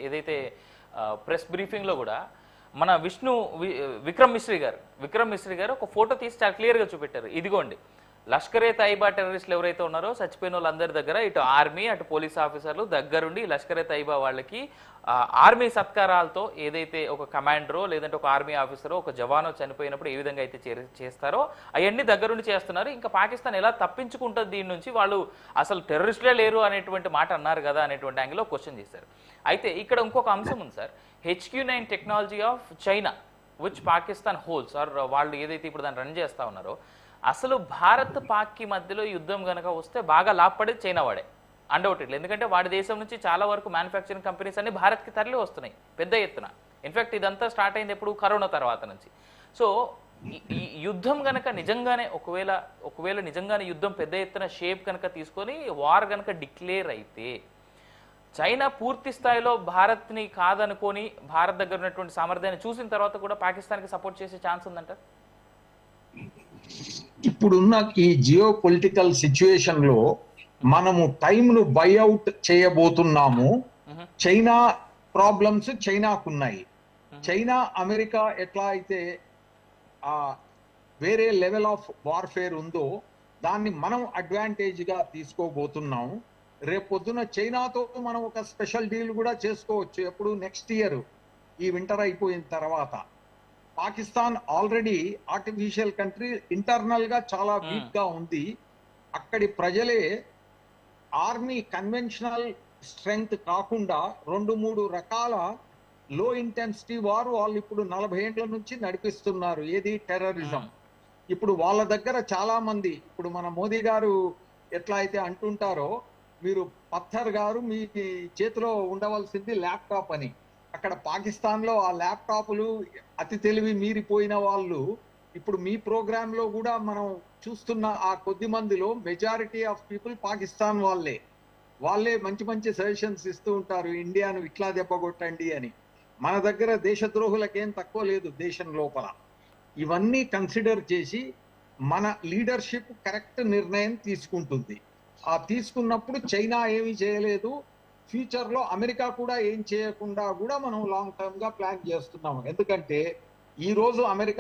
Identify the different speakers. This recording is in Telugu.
Speaker 1: ఏదైతే ప్రెస్ బ్రీఫింగ్లో కూడా మన విక్రమ్ మిశ్రీ గారు ఒక ఫోటో తీసి చాలా క్లియర్గా చూపెట్టారు. ఇదిగోండి లష్కరే తైబా టెర్రరిస్టులు ఎవరైతే ఉన్నారో చచ్చిపోయిన వాళ్ళందరి దగ్గర ఇటు ఆర్మీ అటు పోలీస్ ఆఫీసర్లు దగ్గరుండి లష్కరే తైబా వాళ్ళకి ఆర్మీ సత్కారాలతో ఏదైతే ఒక కమాండరో లేదంటే ఒక ఆర్మీ ఆఫీసరో ఒక జవానో చనిపోయినప్పుడు ఏ విధంగా అయితే చేస్తారో అవన్నీ దగ్గరుండి చేస్తున్నారు. ఇంకా పాకిస్తాన్ ఎలా తప్పించుకుంటుంది దీని నుంచి, వాళ్ళు అసలు టెర్రరిస్టులే లేరు అనేటువంటి మాట అన్నారు కదా అనేటువంటి యాంగిల్లో క్వశ్చన్ చేశారు. అయితే ఇక్కడ ఇంకొక అంశం ఉంది sir, HQ9 technology of China which Pakistan holds or వాళ్ళు ఏదైతే ఇప్పుడు దాన్ని రన్ చేస్తూ ఉన్నారో, అసలు భారత్ పాక్కి మధ్యలో యుద్ధం కనుక వస్తే బాగా లాభపడేది చైనా వాడే అన్డౌటెడ్లీ. ఎందుకంటే వాడి దేశం నుంచి చాలా వరకు మ్యానుఫ్యాక్చరింగ్ కంపెనీస్ అన్ని భారత్కి తరలి వస్తున్నాయి పెద్ద ఎత్తున. ఇన్ఫ్యాక్ట్ ఇదంతా స్టార్ట్ అయింది ఎప్పుడు, కరోనా తర్వాత నుంచి. సో ఈ యుద్ధం కనుక నిజంగానే ఒకవేళ నిజంగానే యుద్ధం పెద్ద ఎత్తున షేప్ కనుక తీసుకొని వార్ కనుక డిక్లేర్ అయితే చైనా పూర్తి స్థాయిలో భారత్ని కాదనుకొని భారత్ దగ్గర ఉన్నటువంటి సామర్థ్యాన్ని చూసిన తర్వాత కూడా పాకిస్తాన్కి సపోర్ట్ చేసే ఛాన్స్ ఉందంటారు?
Speaker 2: ఇప్పుడున్న ఈ జియో పొలిటికల్ సిచ్యువేషన్ లో మనము టైంను బైఅవుట్ చేయబోతున్నాము. చైనా ప్రాబ్లమ్స్ చైనాకున్నాయి. చైనా అమెరికా ఎట్లా అయితే వేరే లెవెల్ ఆఫ్ వార్ఫేర్ ఉందో దాన్ని మనం అడ్వాంటేజ్ గా తీసుకోబోతున్నాము. రేపొద్దున చైనాతో మనం ఒక స్పెషల్ డీల్ కూడా చేసుకోవచ్చు. ఎప్పుడు నెక్స్ట్ ఇయర్ ఈ వింటర్ అయిపోయిన తర్వాత. Pakistan already artificial country, internal గా చాలా వీక్ గా ఉంది. అక్కడి ప్రజలే ఆర్మీ కన్వెన్షనల్ స్ట్రెంగ్త్ కాకుండా 2-3 రకాల లో ఇంటెన్సిటీ వారు వాళ్ళు ఇప్పుడు 40 ఏళ్ల నుంచి నడిపిస్తున్నారు. ఏది టెర్రరిజం. ఇప్పుడు వాళ్ళ దగ్గర చాలా మంది, ఇప్పుడు మన మోదీ గారు ఎట్లా అయితే అంటుంటారో, మీరు పత్తర్ గారు మీ చేతిలో ఉండవలసింది ల్యాప్టాప్ అని. అక్కడ పాకిస్తాన్ లో ఆ ల్యాప్టాప్లు అతి తెలివి మీరిపోయిన వాళ్ళు ఇప్పుడు మీ ప్రోగ్రామ్ లో కూడా మనం చూస్తున్న ఆ కొద్ది మందిలో మెజారిటీ ఆఫ్ పీపుల్ పాకిస్తాన్ వాళ్ళే మంచి మంచి సజెషన్స్ ఇస్తూ ఉంటారు, ఇండియాను ఇట్లా దెబ్బగొట్టండి అని. మన దగ్గర దేశద్రోహులకేం తక్కువ లేదు దేశం లోపల. ఇవన్నీ కన్సిడర్ చేసి మన లీడర్షిప్ కరెక్ట్ నిర్ణయం తీసుకుంటుంది. ఆ తీసుకున్నప్పుడు చైనా ఏమీ చేయలేదు, ఫ్యూచర్ లో అమెరికా కూడా ఏం చేయకుండా కూడా మనం లాంగ్ టర్మ్ గా ప్లాన్ చేస్తున్నాము. ఎందుకంటే ఈ రోజు అమెరికా